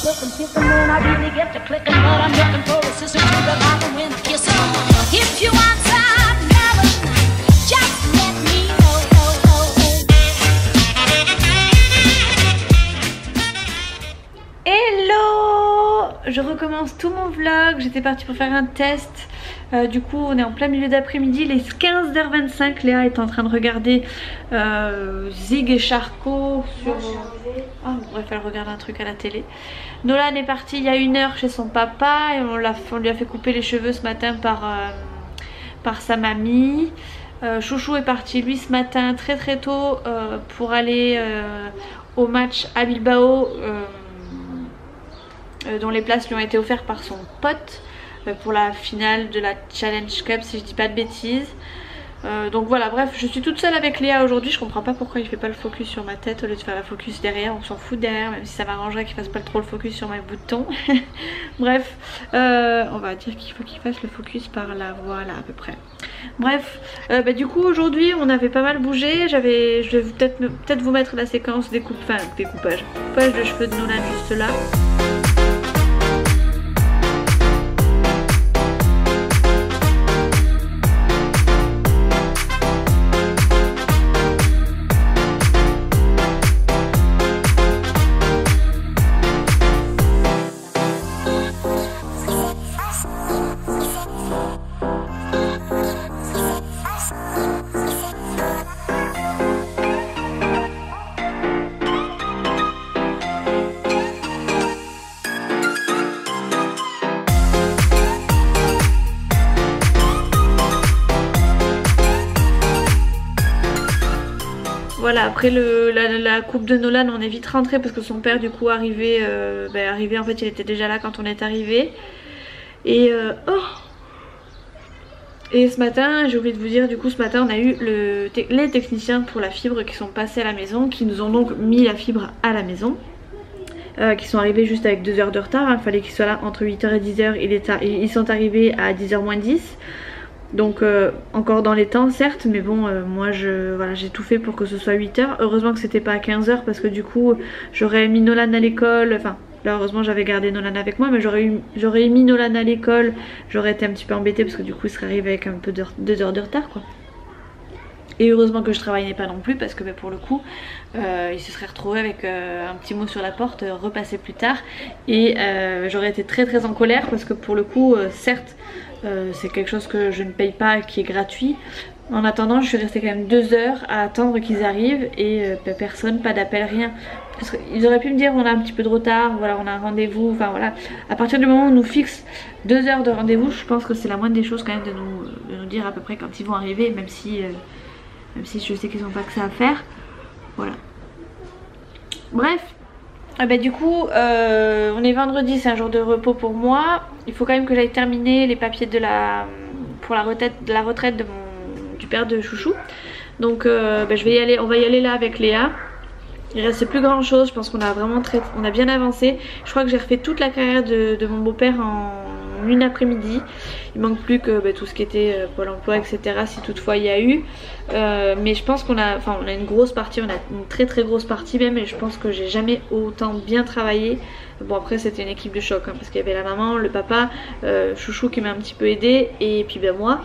looking, kissing when I really get to clicking, but I'm looking for a sister to the rock and win the kissing. If you want some loving, just let me know. Hello! Je recommence tout mon vlog, j'étais partie pour faire un test. Du coup on est en plein milieu d'après-midi, il est 15h25. Léa est en train de regarder Zig et Charcot sur... Ah, bref, elle regarde un truc à la télé. Nolan est parti il y a 1 heure chez son papa et on lui a fait couper les cheveux ce matin par sa mamie. Chouchou est parti lui ce matin très tôt pour aller au match à Bilbao dont les places lui ont été offertes par son pote pour la finale de la Challenge Cup si je dis pas de bêtises. Donc voilà, bref, je suis toute seule avec Léa aujourd'hui. Je comprends pas pourquoi il fait pas le focus sur ma tête au lieu de faire la focus derrière. On s'en fout derrière, même si ça m'arrangerait qu'il fasse pas trop le focus sur mes boutons. Bref, on va dire qu'il faut qu'il fasse le focus par là, voilà à peu près. Bref, du coup aujourd'hui on avait pas mal bougé. Je vais peut-être vous mettre la séquence découpage de cheveux de Nolan juste là. Voilà, après la coupe de Nolan on est vite rentré parce que son père du coup arrivé en fait il était déjà là quand on est arrivé. Et ce matin, j'ai oublié de vous dire, du coup ce matin on a eu les techniciens pour la fibre qui sont passés à la maison, qui nous ont donc mis la fibre à la maison. Qui sont arrivés juste avec 2 heures de retard, il fallait qu'ils soient là entre 8h et 10h, ils sont arrivés à 10h moins 10. Donc encore dans les temps certes, mais bon moi voilà, j'ai tout fait pour que ce soit 8h. Heureusement que c'était pas à 15h parce que du coup j'aurais mis Nolan à l'école. Enfin là heureusement j'avais gardé Nolan avec moi, mais j'aurais mis Nolan à l'école. J'aurais été un petit peu embêtée parce que du coup il serait arrivé avec un peu 2 heures de retard quoi. Et heureusement que je travaillais pas non plus parce que pour le coup il se serait retrouvé avec un petit mot sur la porte, repassé plus tard. Et j'aurais été très en colère parce que pour le coup certes c'est quelque chose que je ne paye pas, qui est gratuit. En attendant je suis restée quand même 2 heures à attendre qu'ils arrivent et personne, pas d'appel, rien. Parce qu'ils auraient pu me dire on a un petit peu de retard, voilà on a un rendez-vous, enfin voilà. À partir du moment où on nous fixe 2 heures de rendez-vous, je pense que c'est la moindre des choses quand même de nous dire à peu près quand ils vont arriver, même si je sais qu'ils n'ont pas que ça à faire. Voilà. Bref. Du coup on est vendredi, c'est un jour de repos pour moi. Il faut quand même que j'aille terminer les papiers pour la retraite du père de Chouchou. Donc je vais y aller, on va y aller là avec Léa. Il reste plus grand chose, je pense qu'on a vraiment on a bien avancé. Je crois que j'ai refait toute la carrière de mon beau-père en une après-midi. Il manque plus que tout ce qui était Pôle emploi etc, si toutefois il y a eu. Mais je pense qu'on a une grosse partie, on a une très grosse partie même, et je pense que j'ai jamais autant bien travaillé. Bon après c'était une équipe de choc parce qu'il y avait la maman, le papa, Chouchou qui m'a un petit peu aidé, et puis moi.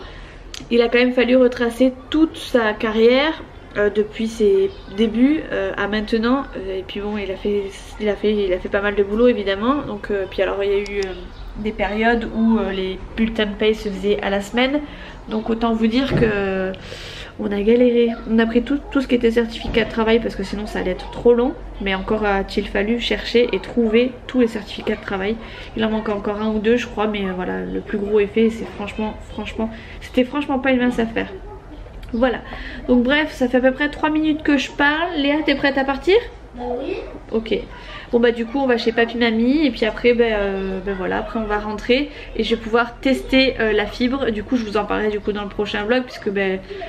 Il a quand même fallu retracer toute sa carrière depuis ses débuts à maintenant, et puis bon il a fait pas mal de boulot évidemment. Donc puis alors il y a eu des périodes où les bulletins de paye se faisaient à la semaine, donc autant vous dire que on a galéré. On a pris tout ce qui était certificat de travail parce que sinon ça allait être trop long, mais encore a-t-il fallu chercher et trouver tous les certificats de travail. Il en manque encore 1 ou 2 je crois, mais voilà, le plus gros est fait. C'est c'était franchement pas une mince affaire. Voilà, donc bref, ça fait à peu près 3 minutes que je parle. Léa, t'es prête à partir? Oui. Ok. Bon du coup on va chez papy mamie, et puis après voilà, après on va rentrer et je vais pouvoir tester la fibre. Du coup je vous en parlerai du coup dans le prochain vlog, puisque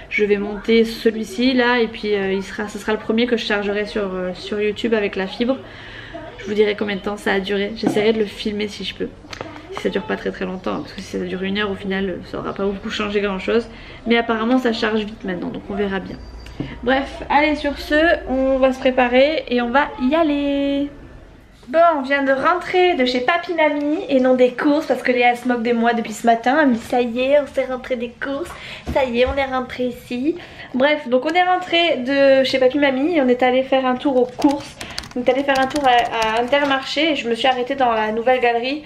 je vais monter celui-ci là, et puis ce sera le premier que je chargerai sur YouTube avec la fibre. Je vous dirai combien de temps ça a duré. J'essaierai de le filmer si je peux. Si ça dure pas très longtemps, parce que si ça dure 1 heure au final ça aura pas beaucoup changé grand chose. Mais apparemment ça charge vite maintenant, donc on verra bien. Bref, allez, sur ce on va se préparer et on va y aller. Bon, on vient de rentrer de chez Papy Mamie et non des courses parce que Léa se moque de moi depuis ce matin. Elle me dit ça y est, on s'est rentré des courses, ça y est, on est rentré ici. Bref, donc on est rentré de chez Papy Mamie et on est allé faire un tour aux courses. On est allé faire un tour à Intermarché et je me suis arrêtée dans la nouvelle galerie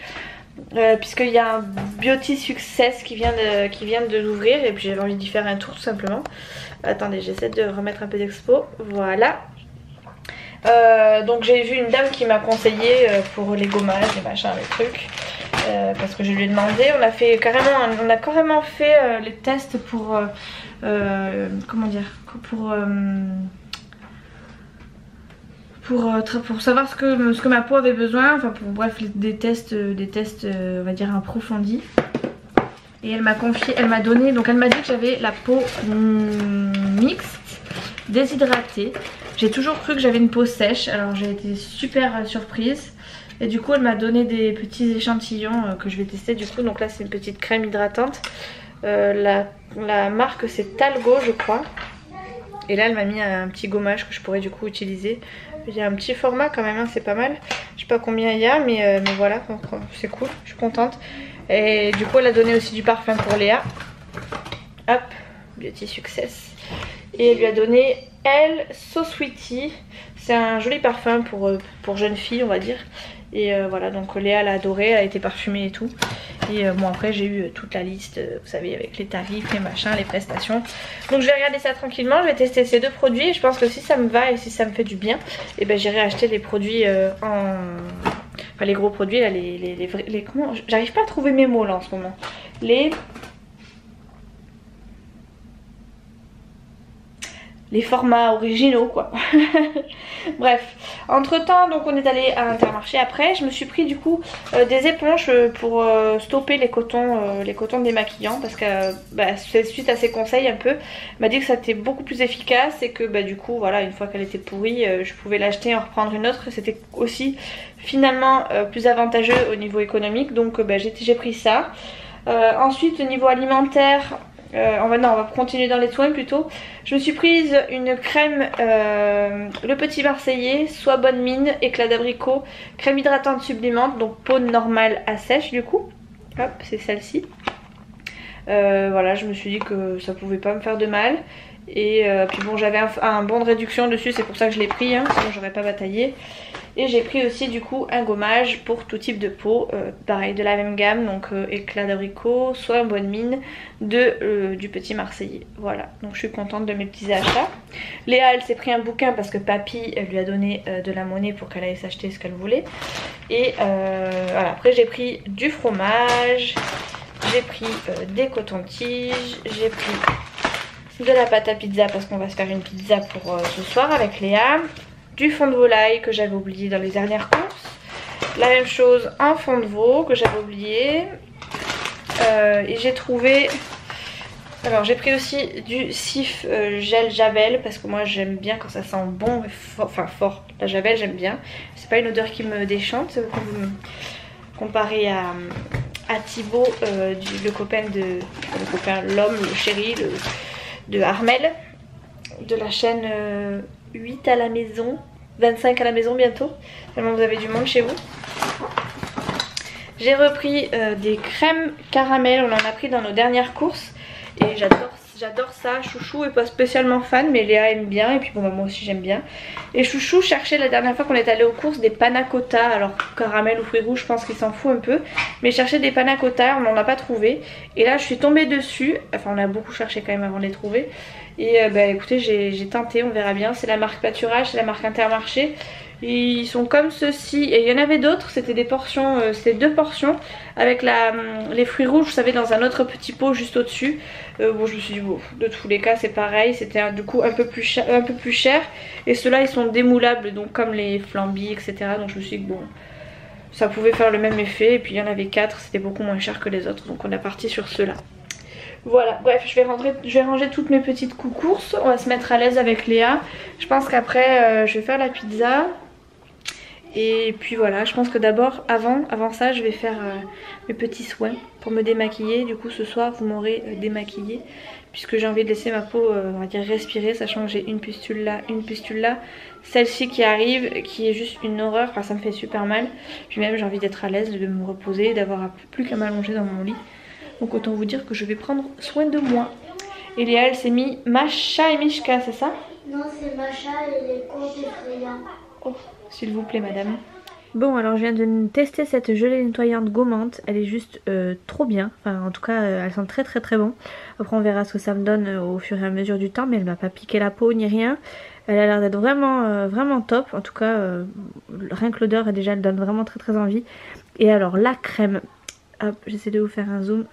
puisqu'il y a un Beauty Success qui vient de l'ouvrir et puis j'avais envie d'y faire un tour tout simplement. Attendez, j'essaie de remettre un peu d'expo, voilà. Donc j'ai vu une dame qui m'a conseillé pour les gommages, les machins, les trucs parce que je lui ai demandé. On a carrément fait les tests pour comment dire, pour savoir ce que ma peau avait besoin, enfin pour bref des tests on va dire approfondis. Et elle m'a donné, donc elle m'a dit que j'avais la peau mixte, déshydratée. J'ai toujours cru que j'avais une peau sèche, alors j'ai été super surprise. Et du coup elle m'a donné des petits échantillons que je vais tester du coup. Donc là c'est une petite crème hydratante. La marque c'est Talgo je crois. Et là elle m'a mis un petit gommage que je pourrais du coup utiliser. Il y a un petit format quand même, hein, c'est pas mal. Je sais pas combien il y a mais voilà, c'est cool, je suis contente. Et du coup elle a donné aussi du parfum pour Léa. Hop, Beauty Success. Et elle lui a donné elle So Sweetie. C'est un joli parfum pour jeune fille on va dire. Et voilà, donc Léa elle a adoré, elle a été parfumée et tout. Et bon après j'ai eu toute la liste, vous savez, avec les tarifs, les machins, les prestations. Donc je vais regarder ça tranquillement, je vais tester ces deux produits. Et je pense que si ça me va et si ça me fait du bien, et ben j'irai acheter les produits enfin les gros produits là, les comment, j'arrive pas à trouver mes mots là en ce moment. Les formats originaux quoi. Bref, entre temps donc on est allé à Intermarché. Après je me suis pris du coup des éponges pour stopper les cotons démaquillants parce que c'est suite à ses conseils un peu. Elle m'a dit que ça était beaucoup plus efficace et que du coup voilà, une fois qu'elle était pourrie je pouvais l'acheter et en reprendre une autre. C'était aussi finalement plus avantageux au niveau économique, donc j'ai pris ça. Ensuite au niveau alimentaire, on va continuer dans les soins plutôt. Je me suis prise une crème le Petit Marseillais, Sois bonne mine, éclat d'abricot, crème hydratante sublimante, donc peau normale à sèche du coup. Hop, c'est celle-ci. Voilà, je me suis dit que ça pouvait pas me faire de mal. Et puis bon, j'avais un bon de réduction dessus, c'est pour ça que je l'ai pris, hein, sinon j'aurais pas bataillé. Et j'ai pris aussi du coup un gommage pour tout type de peau, pareil de la même gamme, donc éclat d'abricot, Sois bonne mine, du Petit Marseillais. Voilà, donc je suis contente de mes petits achats. Léa elle s'est pris un bouquin parce que papy lui a donné de la monnaie pour qu'elle aille s'acheter ce qu'elle voulait. Et voilà, après j'ai pris du fromage, j'ai pris des cotons-tiges, j'ai pris de la pâte à pizza parce qu'on va se faire une pizza pour ce soir avec Léa. Du fond de volaille que j'avais oublié dans les dernières courses. La même chose en fond de veau que j'avais oublié. Et j'ai trouvé... Alors j'ai pris aussi du Cif gel Javel parce que moi j'aime bien quand ça sent bon, fort. La Javel j'aime bien. C'est pas une odeur qui me déchante comparé à Thibaut, le copain, l'homme, le chéri de Armel, de la chaîne 8 à la maison, 25 à la maison bientôt, tellement vous avez du monde chez vous. J'ai repris des crèmes caramel, on en a pris dans nos dernières courses et j'adore ça. Chouchou est pas spécialement fan mais Léa aime bien et puis bon moi aussi j'aime bien. Et Chouchou cherchait la dernière fois qu'on est allé aux courses des panna cotta, alors caramel ou fruits rouges je pense qu'il s'en fout un peu, mais cherchait des panna cotta, on n'en a pas trouvé et là je suis tombée dessus, enfin on a beaucoup cherché quand même avant de les trouver. Et écoutez j'ai tenté, on verra bien. C'est la marque Pâturage, c'est la marque Intermarché. Ils sont comme ceci. Et il y en avait d'autres, c'était des portions, c'était 2 portions avec les fruits rouges, vous savez, dans un autre petit pot juste au dessus. Bon je me suis dit bon, de tous les cas c'est pareil. C'était du coup un peu plus cher. Et ceux-là ils sont démoulables, donc comme les flambis etc. Donc je me suis dit bon, ça pouvait faire le même effet. Et puis il y en avait 4, c'était beaucoup moins cher que les autres. Donc on est parti sur ceux-là. Voilà, bref, je vais ranger toutes mes petites courses. On va se mettre à l'aise avec Léa. Je pense qu'après je vais faire la pizza. Et puis voilà, je pense que d'abord, avant ça, je vais faire mes petits soins pour me démaquiller. Du coup ce soir vous m'aurez démaquillée, puisque j'ai envie de laisser ma peau on va dire respirer, sachant que j'ai une pustule là, une pustule là. Celle-ci qui arrive, qui est juste une horreur, enfin ça me fait super mal. Puis même j'ai envie d'être à l'aise, de me reposer, d'avoir plus qu'à m'allonger dans mon lit. Donc autant vous dire que je vais prendre soin de moi. Et Léa elle s'est mis Masha et Mishka, c'est ça? Non, c'est Masha et les contes effrayants. Oh, s'il vous plaît madame. Bon alors je viens de tester cette gelée nettoyante gommante, elle est juste trop bien, enfin en tout cas elle sent très bon. Après on verra ce que ça me donne au fur et à mesure du temps, mais elle m'a pas piqué la peau ni rien. Elle a l'air d'être vraiment top, en tout cas rien que l'odeur déjà elle donne vraiment très envie. Et alors la crème, hop j'essaie de vous faire un zoom.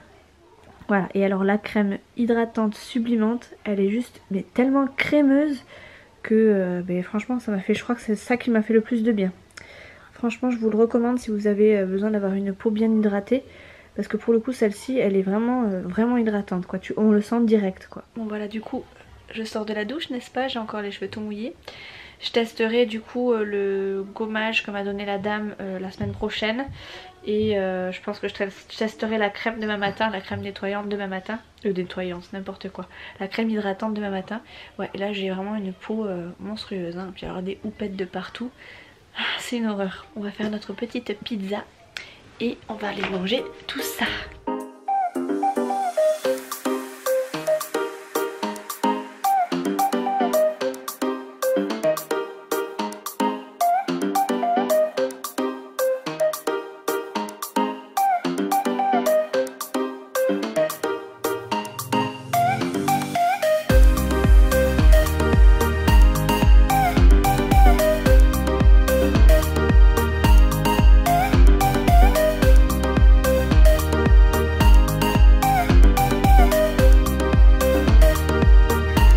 Voilà, et alors la crème hydratante sublimante, elle est juste mais tellement crémeuse que franchement ça m'a fait, je crois que c'est ça qui m'a fait le plus de bien. Franchement je vous le recommande si vous avez besoin d'avoir une peau bien hydratée, parce que pour le coup celle-ci elle est vraiment hydratante quoi, on le sent direct quoi. Bon voilà, du coup je sors de la douche n'est-ce pas, j'ai encore les cheveux tout mouillés. Je testerai du coup le gommage que m'a donné la dame la semaine prochaine. Et je pense que je testerai la crème demain matin, la crème nettoyante demain matin. Nettoyante, n'importe quoi. La crème hydratante demain matin. Ouais, et là j'ai vraiment une peau monstrueuse. Hein. Puis alors des houpettes de partout. Ah, c'est une horreur. On va faire notre petite pizza et on va aller manger tout ça.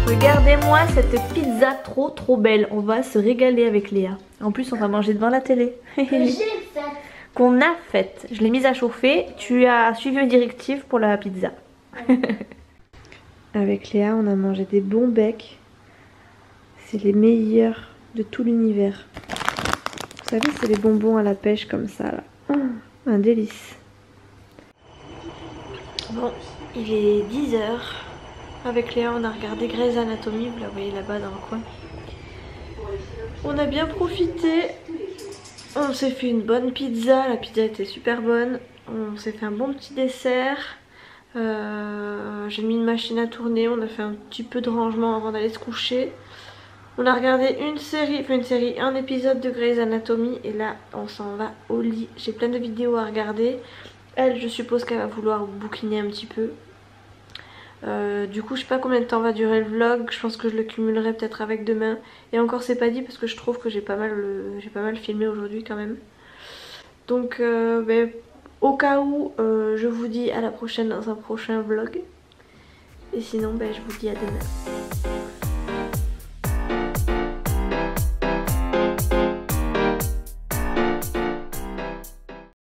Regardez-moi cette pizza trop belle, on va se régaler avec Léa. En plus on va manger devant la télé. Qu'on a faite. Je l'ai mise à chauffer, tu as suivi mes directives pour la pizza. Avec Léa on a mangé des bons becs. C'est les meilleurs de tout l'univers. Vous savez c'est les bonbons à la pêche comme ça là. Oh, un délice. Bon, il est 10 h. Avec Léa on a regardé Grey's Anatomy, vous la voyez là-bas dans le coin. On a bien profité. On s'est fait une bonne pizza, la pizza était super bonne. On s'est fait un bon petit dessert. J'ai mis une machine à tourner, on a fait un petit peu de rangement avant d'aller se coucher. On a regardé un épisode de Grey's Anatomy et là on s'en va au lit. J'ai plein de vidéos à regarder. Elle, je suppose qu'elle va vouloir bouquiner un petit peu. Du coup je sais pas combien de temps va durer le vlog, je pense que je le cumulerai peut-être avec demain. Et encore c'est pas dit parce que je trouve que j'ai pas mal filmé aujourd'hui quand même. Donc au cas où je vous dis à la prochaine dans un prochain vlog. Et sinon je vous dis à demain.